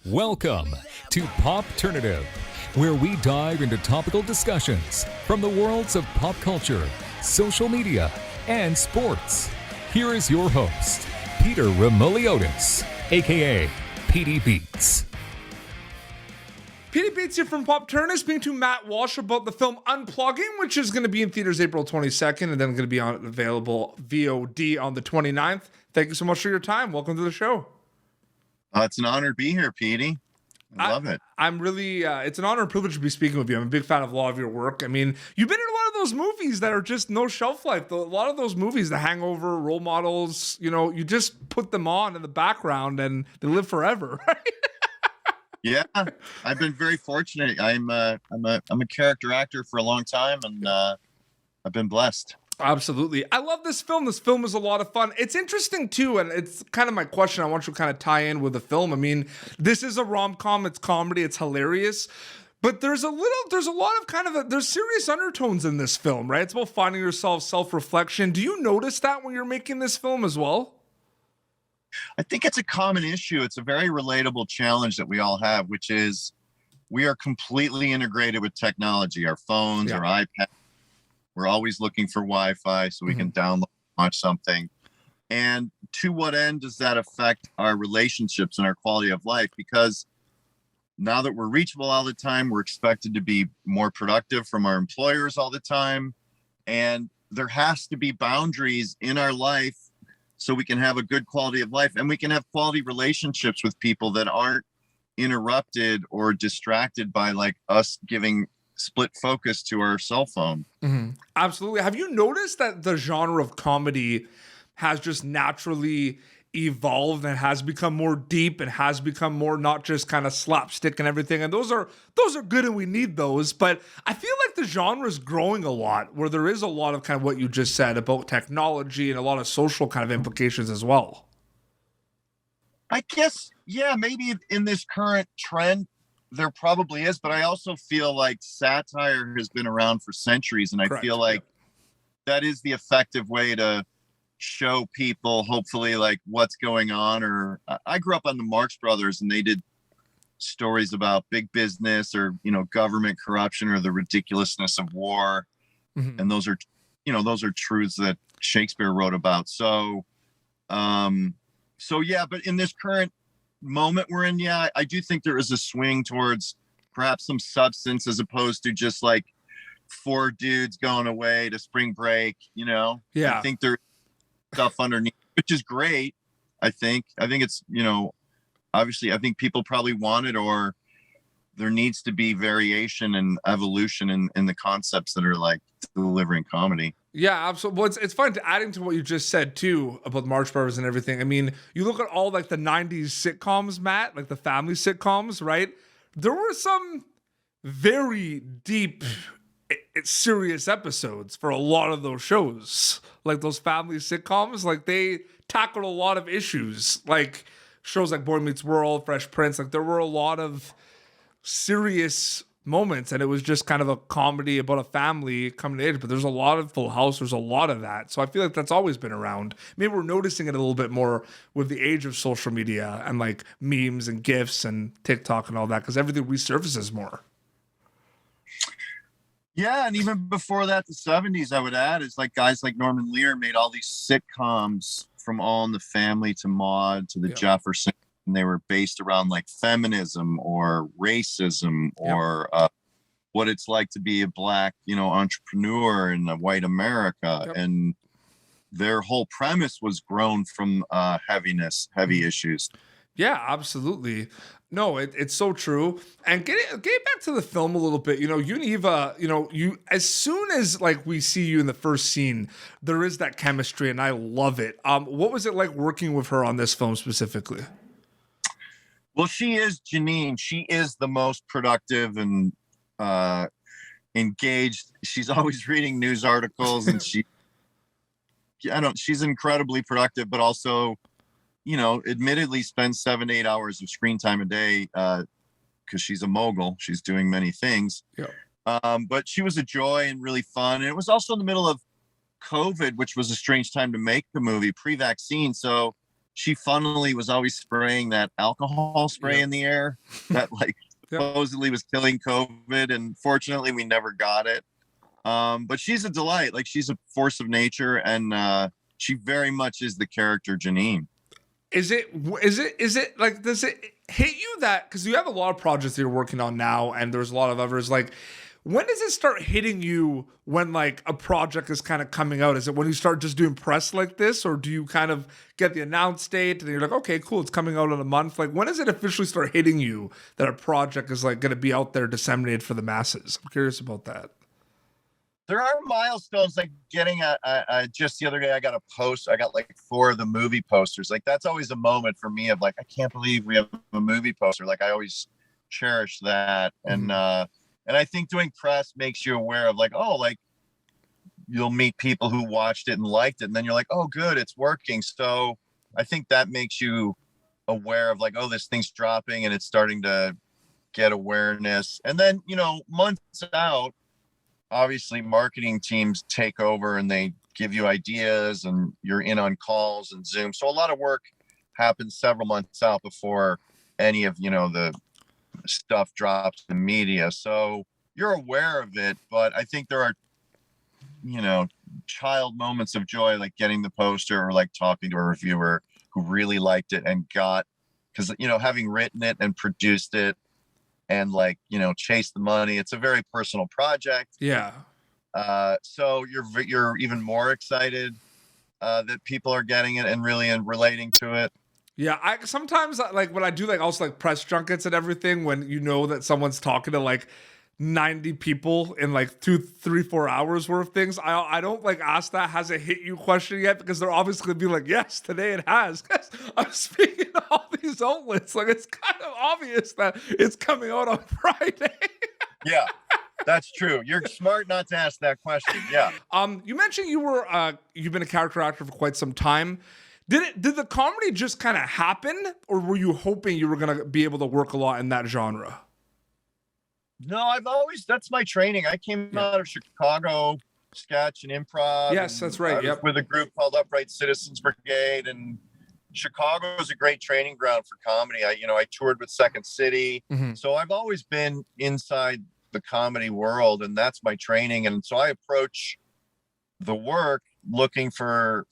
Welcome to Popternative, where we dive into topical discussions from the worlds of pop culture, social media, and sports. Here is your host, Peter Remoliotis, aka PD Beats. PD Beats here from Popternative, speaking to Matt Walsh about the film Unplugging, which is going to be in theaters April 22nd and then going to be available VOD on the 29th. Thank you so much for your time. Welcome to the show. It's an honor to be here, Petey. I love it. I'm really, it's an honor and privilege to be speaking with you. I'm a big fan of a lot of your work. I mean, you've been in a lot of those movies that are just no shelf life. A lot of those movies, The Hangover, Role Models, you just put them on in the background and they live forever, right? Yeah, I've been very fortunate. I'm a character actor for a long time, and I've been blessed. Absolutely. I love this film. This film is a lot of fun. It's interesting too, and it's kind of my question. I want you to kind of tie in with the film. I mean, this is a rom-com, it's comedy, it's hilarious. But there's serious undertones in this film, right? It's about finding yourself, self-reflection. Do you notice that when you're making this film as well? I think it's a common issue. It's a very relatable challenge that we all have, which is we are completely integrated with technology, our phones, our iPads. We're always looking for Wi-Fi so we can download, watch something. And to what end does that affect our relationships and our quality of life? Because now that we're reachable all the time, we're expected to be more productive from our employers all the time. And there has to be boundaries in our life so we can have a good quality of life and we can have quality relationships with people that aren't interrupted or distracted by like us giving split focus to our cell phone. Mm-hmm. Absolutely. Have you noticed that the genre of comedy has just naturally evolved and has become more deep and has become more not just kind of slapstick and everything? And those are good and we need those. But I feel like the genre is growing a lot, where there is a lot of kind of what you just said about technology and a lot of social kind of implications as well. I guess, yeah, maybe in this current trend, there probably is, but I also feel like satire has been around for centuries, and I feel like that is the effective way to show people, hopefully, like what's going on. Or I grew up on the Marx Brothers, and they did stories about big business or government corruption or the ridiculousness of war, and those are truths that Shakespeare wrote about. So yeah, but in this current moment we're in, I do think there is a swing towards perhaps some substance as opposed to just like four dudes going away to spring break. I think there's stuff underneath, which is great. I think it's obviously I think people probably want it, or there needs to be variation and evolution in the concepts that are like delivering comedy. Yeah, absolutely. Well, it's fun to adding to what you just said too about Marx Brothers and everything. I mean, you look at all like the 90s sitcoms, Matt, like the family sitcoms, right? There were some very deep, serious episodes for a lot of those shows. Like those family sitcoms, like they tackled a lot of issues, like shows like Boy Meets World, Fresh Prince. Like there were a lot of serious moments, and it was just kind of a comedy about a family coming to age. But there's a lot of Full House, there's a lot of that, so I feel like that's always been around. Maybe we're noticing it a little bit more with the age of social media and like memes and GIFs and TikTok and all that, because everything resurfaces more. Yeah, and even before that, the 70s, I would add, is like guys like Norman Lear made all these sitcoms, from All in the Family to Maude to the Jeffersons. And they were based around like feminism or racism or what it's like to be a black, entrepreneur in a white America. And their whole premise was grown from heavy issues. Yeah, absolutely. No, it's so true. And getting back to the film a little bit, you and Eva, you as soon as like we see you in the first scene, there is that chemistry, and I love it. What was it like working with her on this film specifically? Well, she is Janine. She is the most productive and engaged. She's always reading news articles, and she's incredibly productive, but also, admittedly spends 7 to 8 hours of screen time a day because she's a mogul. She's doing many things. Yeah. But she was a joy and really fun. And it was also in the middle of COVID, which was a strange time to make the movie, pre-vaccine. So she funnily was always spraying that alcohol spray in the air that like supposedly was killing COVID. And fortunately we never got it. But she's a delight. Like, she's a force of nature, and she very much is the character Janine. Is it like, does it hit you that, because you have a lot of projects that you're working on now and there's a lot of others, like, when does it start hitting you when like a project is kind of coming out? Is it when you start just doing press like this, or do you kind of get the announce date and you're like, okay, cool, it's coming out in a month? Like, when does it officially start hitting you that a project is like going to be out there disseminated for the masses? I'm curious about that. There are milestones, like getting just the other day, I got a post. I got like 4 of the movie posters. Like, that's always a moment for me of like, I can't believe we have a movie poster. Like, I always cherish that. And I think doing press makes you aware of like, oh, like you'll meet people who watched it and liked it. And then you're like, oh, good, it's working. So I think that makes you aware of like, oh, this thing's dropping and it's starting to get awareness. And then, you know, months out, obviously marketing teams take over and they give you ideas and you're in on calls and Zoom. So a lot of work happens several months out before any of, you know, the stuff drops in the media. So you're aware of it, but I think there are, you know, child moments of joy, like getting the poster or like talking to a reviewer who really liked it and got, because, you know, having written it and produced it and like, you know, chase the money, it's a very personal project. Yeah. So you're even more excited that people are getting it and really relating to it. Yeah, I sometimes, like, when I do like also like press junkets and everything, when you know that someone's talking to like 90 people in like 2, 3, 4 hours worth of things, I don't like ask that has it hit you question yet, because they're obviously gonna be like, yes, today it has. I'm speaking to all these outlets, like it's kind of obvious that it's coming out on Friday. Yeah, that's true. You're smart not to ask that question. Yeah. You mentioned you've been a character actor for quite some time. Did the comedy just kind of happen, or were you hoping you were going to be able to work a lot in that genre? No, that's my training. I came out of Chicago sketch and improv. Yes, that's right. I was with a group called Upright Citizens Brigade, and Chicago is a great training ground for comedy. I toured with Second City. Mm-hmm. So I've always been inside the comedy world, and that's my training. And so I approach the work looking for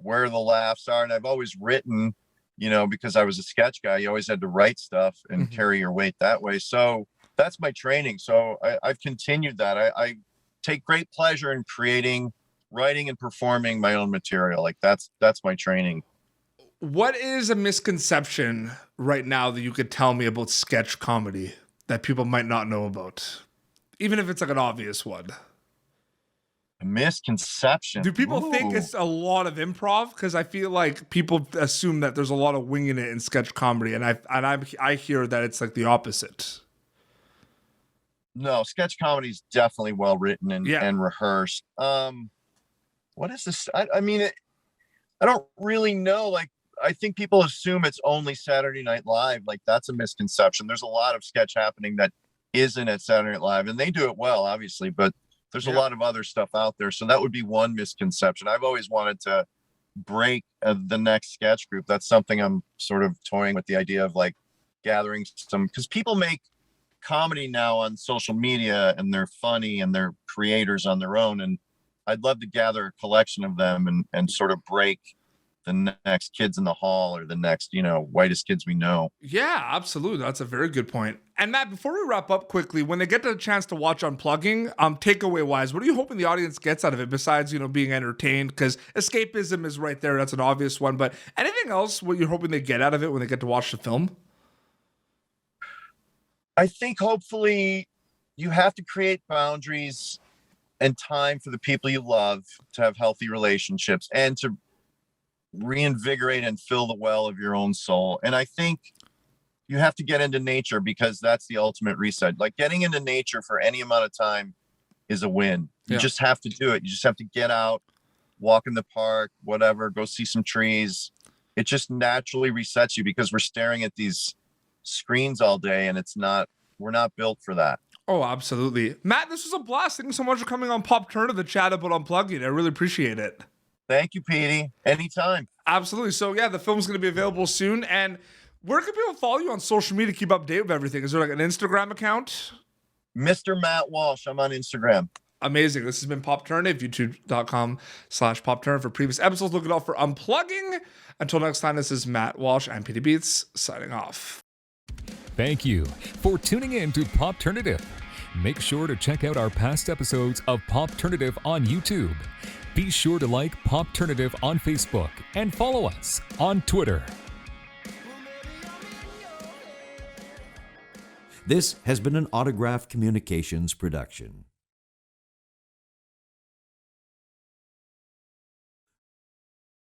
where the laughs are. And I've always written, because I was a sketch guy, you always had to write stuff and carry your weight that way. So that's my training. So I've continued that. I take great pleasure in creating, writing, and performing my own material. Like that's my training. What is a misconception right now that you could tell me about sketch comedy that people might not know about? Even if it's like an obvious one. A misconception. Do people think it's a lot of improv? Because I feel like people assume that there's a lot of winging it in sketch comedy, and I hear that it's like the opposite. No, sketch comedy is definitely well written and rehearsed. What is this? I don't really know. Like, I think people assume it's only Saturday Night Live. Like, that's a misconception. There's a lot of sketch happening that isn't at Saturday Night Live, and they do it well, obviously, but there's a lot of other stuff out there. So that would be one misconception. I've always wanted to break the next sketch group. That's something I'm sort of toying with, the idea of like gathering some, because people make comedy now on social media and they're funny and they're creators on their own. And I'd love to gather a collection of them and sort of break the next Kids in the Hall or the next, whitest kids we know. Yeah, absolutely. That's a very good point. And Matt, before we wrap up quickly, when they get the chance to watch Unplugging, takeaway wise, what are you hoping the audience gets out of it besides, being entertained? Because escapism is right there. That's an obvious one. But anything else, what you're hoping they get out of it when they get to watch the film? I think hopefully you have to create boundaries and time for the people you love to have healthy relationships and to reinvigorate and fill the well of your own soul. And I think you have to get into nature because that's the ultimate reset. Like, getting into nature for any amount of time is a win. You just have to do it. You just have to get out, walk in the park, whatever, go see some trees. It just naturally resets you because we're staring at these screens all day and we're not built for that. Oh, absolutely. Matt, this was a blast. Thank you so much for coming on Popternative to chat about Unplugging. I really appreciate it. Thank you, Petey. Anytime. Absolutely. So yeah, the film's going to be available soon. And where can people follow you on social media to keep up to date with everything? Is there like an Instagram account? Mr. Matt Walsh. I'm on Instagram. Amazing. This has been Popternative, youtube.com/Popternative for previous episodes. Look it out for Unplugging. Until next time, this is Matt Walsh and PD Beats signing off. Thank you for tuning in to Popternative. Make sure to check out our past episodes of Popternative on YouTube. Be sure to like Popternative on Facebook and follow us on Twitter. This has been an Autograph Communications production.